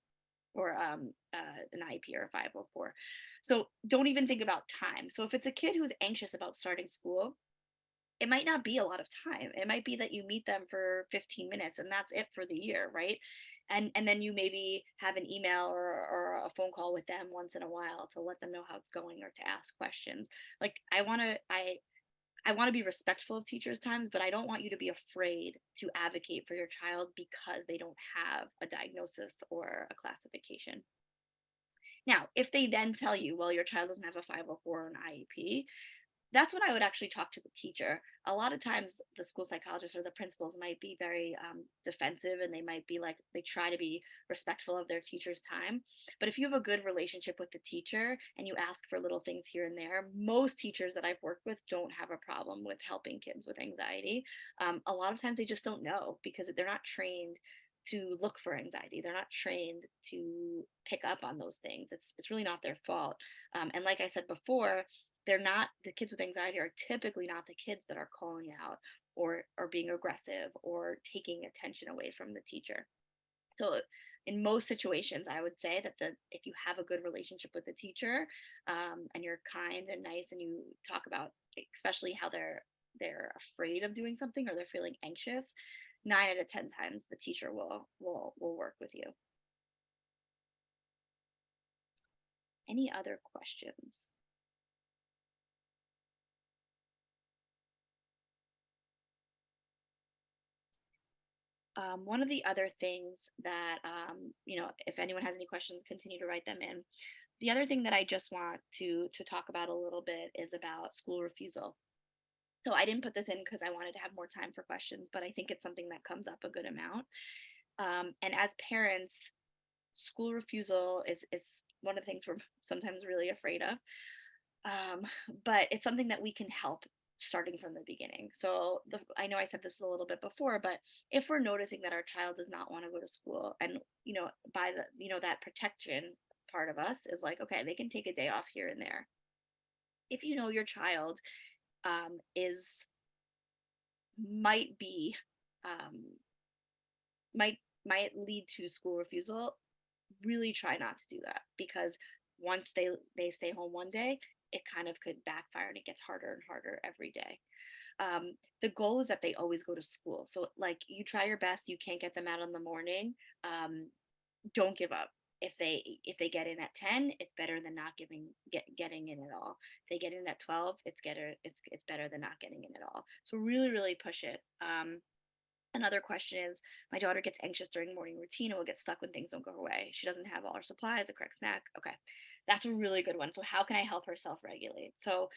Speaker 2: or an IEP or a 504. So don't even think about time. So if it's a kid who's anxious about starting school, it might not be a lot of time. It might be that you meet them for 15 minutes and that's it for the year, right? And then you maybe have an email or a phone call with them once in a while to let them know how it's going or to ask questions. Like, I want to be respectful of teachers' times, but I don't want you to be afraid to advocate for your child because they don't have a diagnosis or a classification. Now, if they then tell you, well, your child doesn't have a 504 or an IEP, That's when I would actually talk to the teacher. A lot of times, the school psychologists or the principals might be very defensive, and they might be like, they try to be respectful of their teacher's time. But if you have a good relationship with the teacher and you ask for little things here and there, most teachers that I've worked with don't have a problem with helping kids with anxiety. A lot of times they just don't know because they're not trained to look for anxiety. They're not trained to pick up on those things. It's really not their fault. And like I said before, they're not, the kids with anxiety are typically not the kids that are calling out or being aggressive or taking attention away from the teacher. So in most situations, I would say that if you have a good relationship with the teacher, and you're kind and nice, and you talk about especially how they're afraid of doing something or they're feeling anxious, 9 out of 10 times the teacher will work with you. Any other questions? One of the other things that, if anyone has any questions, continue to write them in. The other thing that I just want to talk about a little bit is about school refusal. So I didn't put this in because I wanted to have more time for questions, but I think it's something that comes up a good amount. And as parents, school refusal is one of the things we're sometimes really afraid of. um, but it's something that we can help starting from the beginning. So I know I said this a little bit before, but if we're noticing that our child does not want to go to school, and by the that protection part of us is like, okay, they can take a day off here and there. If you know your child is might be um, might lead to school refusal, really try not to do that, because once they stay home one day, it kind of could backfire and it gets harder and harder every day. The goal is that they always go to school. So like, you try your best, you can't get them out in the morning. Don't give up. If they get in at 10, it's better than not getting in at all. If they get in at 12, it's better than not getting in at all. So really, really push it. Another question is, my daughter gets anxious during morning routine and will get stuck when things don't go her way. She doesn't have all her supplies, the correct snack. Okay, that's a really good one. So how can I help her self-regulate? So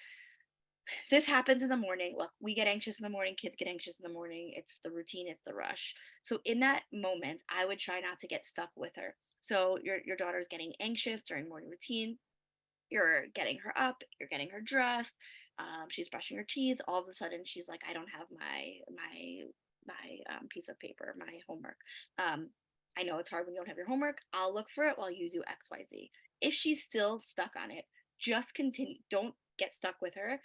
Speaker 2: this happens in the morning. Look, we get anxious in the morning, kids get anxious in the morning. It's the routine, it's the rush. So in that moment, I would try not to get stuck with her. So your daughter's getting anxious during morning routine. You're getting her up, you're getting her dressed, she's brushing her teeth. All of a sudden, she's like, "I don't have my piece of paper, my homework." Um, I know it's hard when you don't have your homework. I'll look for it while you do X, Y, Z. If she's still stuck on it, just continue. Don't get stuck with her.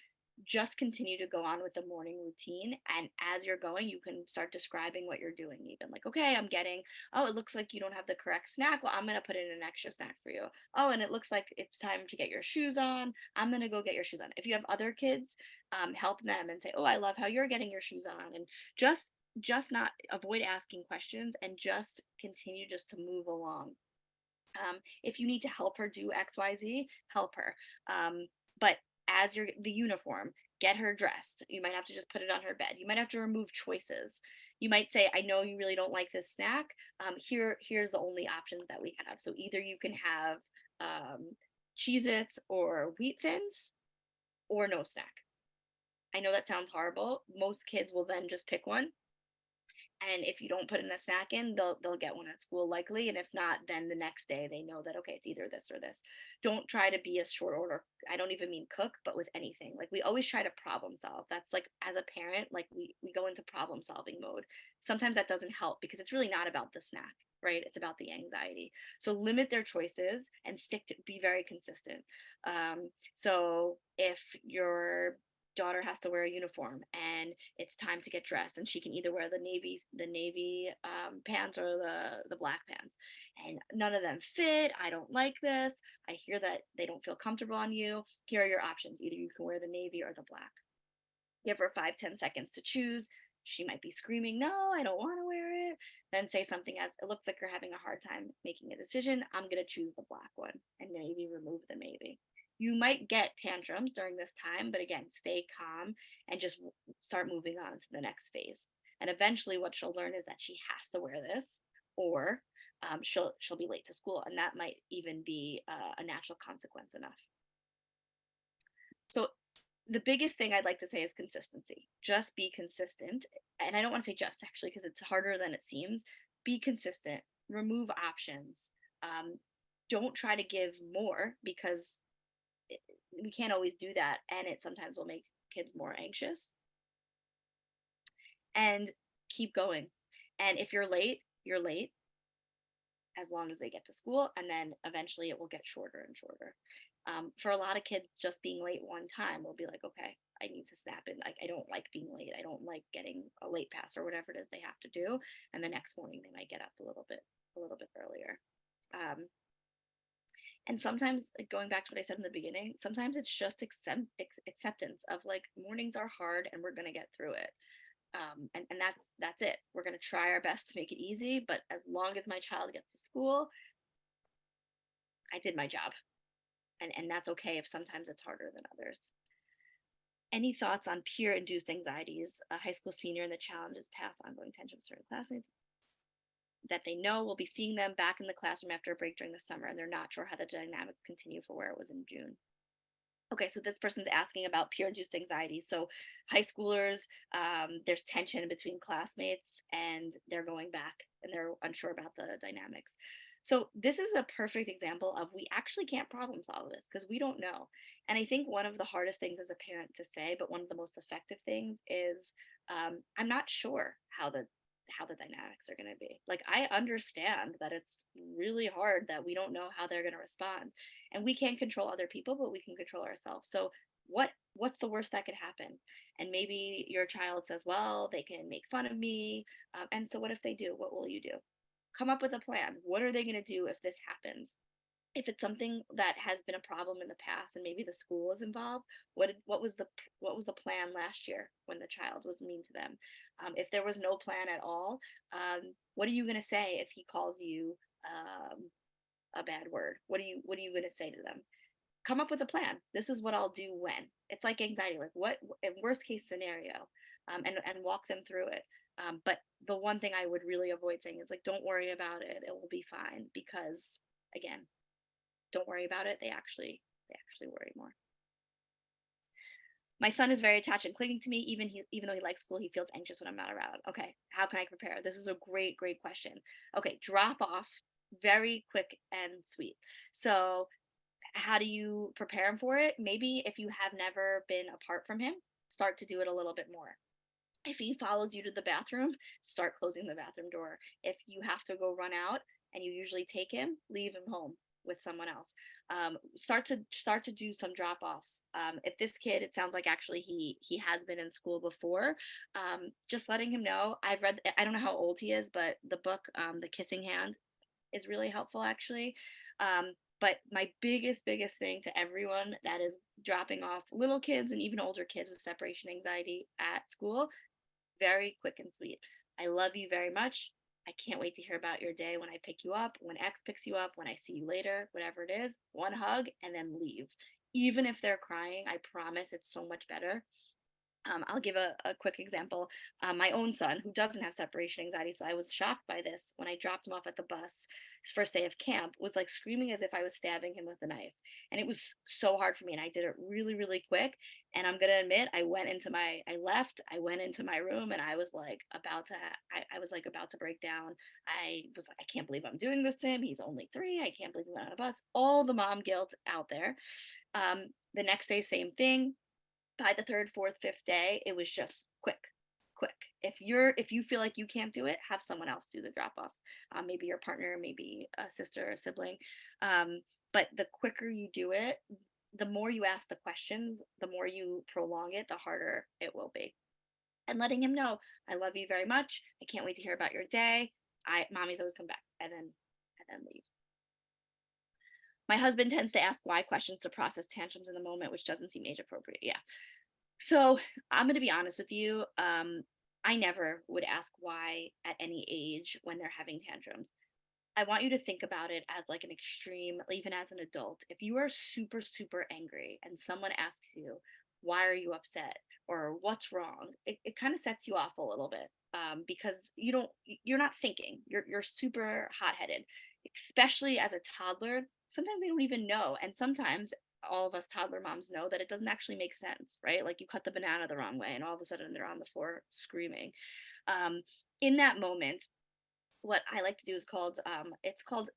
Speaker 2: Just continue to go on with the morning routine. And as you're going, you can start describing what you're doing, even like, okay, I'm getting, oh, it looks like you don't have the correct snack. Well, I'm going to put in an extra snack for you. Oh, and it looks like it's time to get your shoes on. I'm going to go get your shoes on. If you have other kids, help them and say, oh, I love how you're getting your shoes on. And just not avoid asking questions and just continue just to move along. If you need to help her do XYZ, help her. But as you're the uniform, get her dressed. You might have to just put it on her bed. You might have to remove choices. You might say, I know you really don't like this snack. Here's the only options that we have. So either you can have Cheez Its or Wheat Thins, or no snack. I know that sounds horrible. Most kids will then just pick one, and if you don't put in a snack in, they'll get one at school likely, and if not, then the next day they know that, okay, it's either this or this. Don't try to be a short order. I don't even mean cook, but with anything, like, we always try to problem solve. That's like, as a parent, like, we go into problem solving mode. Sometimes that doesn't help because it's really not about the snack, right? It's about the anxiety. So limit their choices and be very consistent. So if your daughter has to wear a uniform and it's time to get dressed, and she can either wear the navy pants or the black pants, and none of them fit, I don't like this, I hear that they don't feel comfortable on you, here are your options: either you can wear the navy or the black. Give her 5-10 seconds to choose. She might be screaming, no, I don't want to wear it. Then say something as, it looks like you're having a hard time making a decision, I'm going to choose the black one, and maybe remove the navy. You might get tantrums during this time, but again, stay calm and just start moving on to the next phase. And eventually, what she'll learn is that she has to wear this, or she'll be late to school, and that might even be a natural consequence enough. So the biggest thing I'd like to say is consistency. Just be consistent. And I don't want to say just actually, because it's harder than it seems. Be consistent, remove options. Um, don't try to give more because it, we can't always do that. And it sometimes will make kids more anxious. And keep going. And if you're late, you're late as long as they get to school, and then eventually it will get shorter and shorter. For a lot of kids, just being late one time will be like, okay, I need to snap in. Like, I don't like being late. I don't like getting a late pass or whatever it is they have to do. And the next morning they might get up a little bit earlier. Um, and sometimes, like, going back to what I said in the beginning, sometimes it's just acceptance of like mornings are hard and we're gonna get through it. And that's it. We're going to try our best to make it easy, but as long as my child gets to school, I did my job. And that's okay if sometimes it's harder than others. Any thoughts on peer induced anxieties? A high school senior and the challenges past ongoing tension with certain classmates that they know will be seeing them back in the classroom after a break during the summer, and they're not sure how the dynamics continue for where it was in June. Okay, so this person's asking about peer induced anxiety. So, high schoolers, there's tension between classmates and they're going back and they're unsure about the dynamics. So, this is a perfect example of we actually can't problem solve this because we don't know. And I think one of the hardest things as a parent to say, but one of the most effective things is I'm not sure how the dynamics are going to be. Like, I understand that it's really hard that we don't know how they're going to respond, and we can't control other people, but we can control ourselves. So what's the worst that could happen? And maybe your child says, well, they can make fun of me, and so what if they do? What will you do? Come up with a plan. What are they going to do if this happens? If it's something that has been a problem in the past and maybe the school is involved, what was the plan last year when the child was mean to them? If there was no plan at all, what are you going to say if he calls you a bad word? What are you going to say to them? Come up with a plan. This is what I'll do when. It's like anxiety, like what in worst case scenario, and walk them through it. But the one thing I would really avoid saying is like, don't worry about it. It will be fine, because again, don't worry about it. They actually worry more. My son is very attached and clinging to me. Even though he likes school, he feels anxious when I'm not around. Okay, how can I prepare? This is a great question. Okay, drop off, very quick and sweet. So how do you prepare him for it? Maybe if you have never been apart from him, start to do it a little bit more. If he follows you to the bathroom, start closing the bathroom door. If you have to go run out and you usually take him, leave him home with someone else. Start to do some drop offs. If this kid, it sounds like actually he has been in school before. Just letting him know. I've read. I don't know how old he is, but the book, The Kissing Hand, is really helpful actually. But my biggest thing to everyone that is dropping off little kids and even older kids with separation anxiety at school, very quick and sweet. I love you very much. I can't wait to hear about your day when I pick you up, when X picks you up, when I see you later, whatever it is. One hug and then leave. Even if they're crying, I promise it's so much better. I'll give a quick example. My own son, who doesn't have separation anxiety, so I was shocked by this when I dropped him off at the bus. His first day of camp was like screaming as if I was stabbing him with a knife, and it was so hard for me. And I did it really quick. And I'm gonna admit, I went into my room, and I was like I was like about to break down. I was like, I can't believe I'm doing this to him. He's only 3. I can't believe he went on a bus. All the mom guilt out there. The next day, same thing. By the third, fourth, fifth day, it was just quick, quick. If you feel like you can't do it, have someone else do the drop off. Maybe your partner, maybe a sister or sibling. But the quicker you do it, the more you ask the questions, the more you prolong it, the harder it will be. And letting him know, I love you very much. I can't wait to hear about your day. Mommy's always come back, and then leave. My husband tends to ask why questions to process tantrums in the moment, which doesn't seem age appropriate. Yeah. So I'm going to be honest with you. I never would ask why at any age when they're having tantrums. I want you to think about it as like an extreme, even as an adult. If you are super angry and someone asks you, why are you upset or what's wrong? It kind of sets you off a little bit, because you're not thinking. You're super hot headed, especially as a toddler. Sometimes they don't even know. And sometimes all of us toddler moms know that it doesn't actually make sense, right? Like you cut the banana the wrong way and all of a sudden they're on the floor screaming. Um, in that moment, what I like to do is called it's called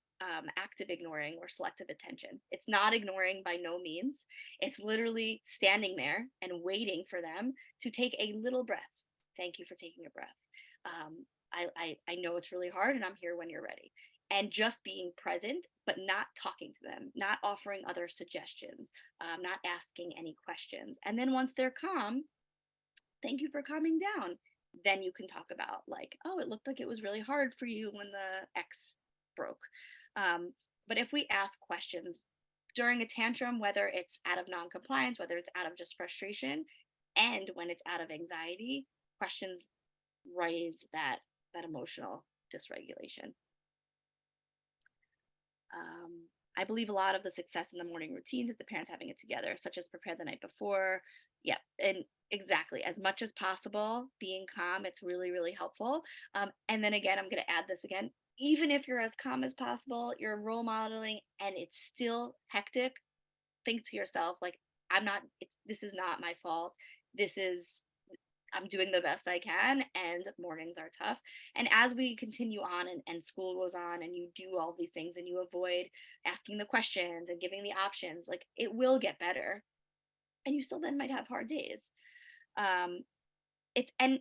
Speaker 2: active ignoring or selective attention. It's not ignoring by no means. It's literally standing there and waiting for them to take a little breath. Thank you for taking a breath. I know it's really hard and I'm here when you're ready. And just being present, but not talking to them, not offering other suggestions, not asking any questions. And then once they're calm, thank you for calming down. Then you can talk about like, oh, it looked like it was really hard for you when the X broke. Um, but if we ask questions during a tantrum, whether it's out of non-compliance, whether it's out of just frustration, and when it's out of anxiety, questions raise that emotional dysregulation. I believe a lot of the success in the morning routines that the parents having it together, such as prepare the night before. Yeah, and exactly as much as possible, being calm, it's really, really helpful. And then again, I'm going to add this again. Even if you're as calm as possible, you're role modeling and it's still hectic, think to yourself, like, this is not my fault. This is I'm doing the best I can, and mornings are tough. And as we continue on and school goes on, and you do all these things and you avoid asking the questions and giving the options, like it will get better. And you still then might have hard days. Um, it's and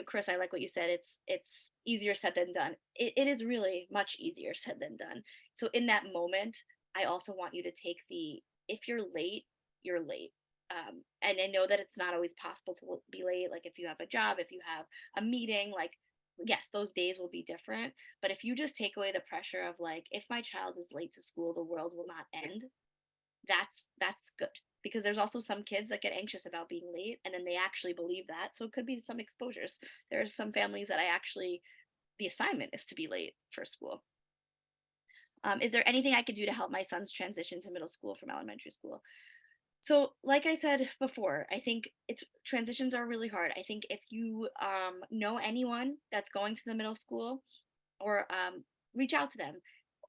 Speaker 2: Chris, I like what you said. It's easier said than done. It is really much easier said than done. So in that moment, I also want you to take the if you're late, you're late. And I know that it's not always possible to be late. Like if you have a job, if you have a meeting, like yes, those days will be different. But if you just take away the pressure of like, if my child is late to school, the world will not end, that's good, because there's also some kids that get anxious about being late and then they actually believe that, so it could be some exposures. There's some families that I actually the assignment is to be late for school. Is there anything I could do to help my son's transition to middle school from elementary school? So like I said before, I think it's transitions are really hard. I think if you know anyone that's going to the middle school, or reach out to them.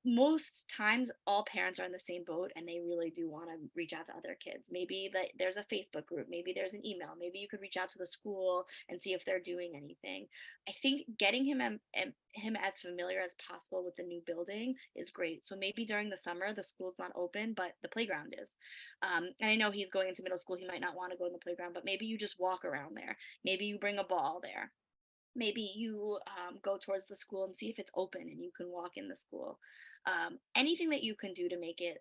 Speaker 2: Most times all parents are in the same boat and they really do want to reach out to other kids. Maybe there's a Facebook group, maybe there's an email, maybe you could reach out to the school and see if they're doing anything. I think getting him as familiar as possible with the new building is great. So maybe during the summer the school's not open but the playground is, and I know he's going into middle school, he might not want to go in the playground, but maybe you just walk around there, maybe you bring a ball there, maybe you go towards the school and see if it's open and you can walk in the school. Anything that you can do to make it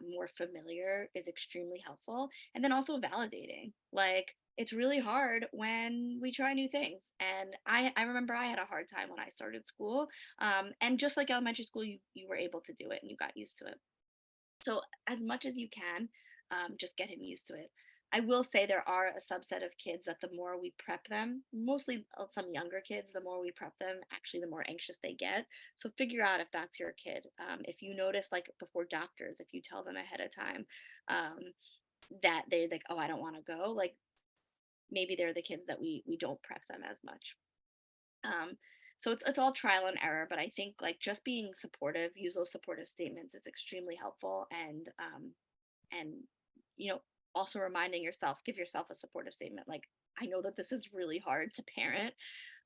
Speaker 2: more familiar is extremely helpful. And then also validating. Like, it's really hard when we try new things. And I remember I had a hard time when I started school. And just like elementary school, you were able to do it and you got used to it. So as much as you can, just get him used to it. I will say there are a subset of kids that the more we prep them, mostly some younger kids, the more we prep them, actually the more anxious they get. So figure out if that's your kid. If you notice, like before doctors, if you tell them ahead of time um, that they like, oh, I don't want to go, like maybe they're the kids that we don't prep them as much. Um, so it's all trial and error, but I think like just being supportive, use those supportive statements is extremely helpful, and you know also reminding yourself, give yourself a supportive statement like, I know that this is really hard to parent,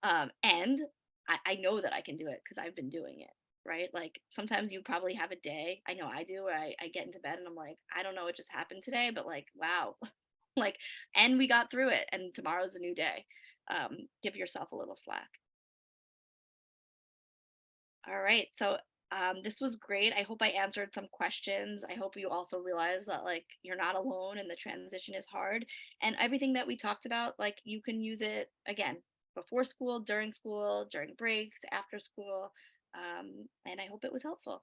Speaker 2: and I know that I can do it because I've been doing it. Right, like sometimes you probably have a day, I know I do, where I get into bed and I'm like, I don't know what just happened today, but like wow, like, and we got through it and tomorrow's a new day. Give yourself a little slack. All right. So this was great. I hope I answered some questions. I hope you also realize that like you're not alone and the transition is hard. And everything that we talked about, like you can use it again before school, during breaks, after school. And I hope it was helpful.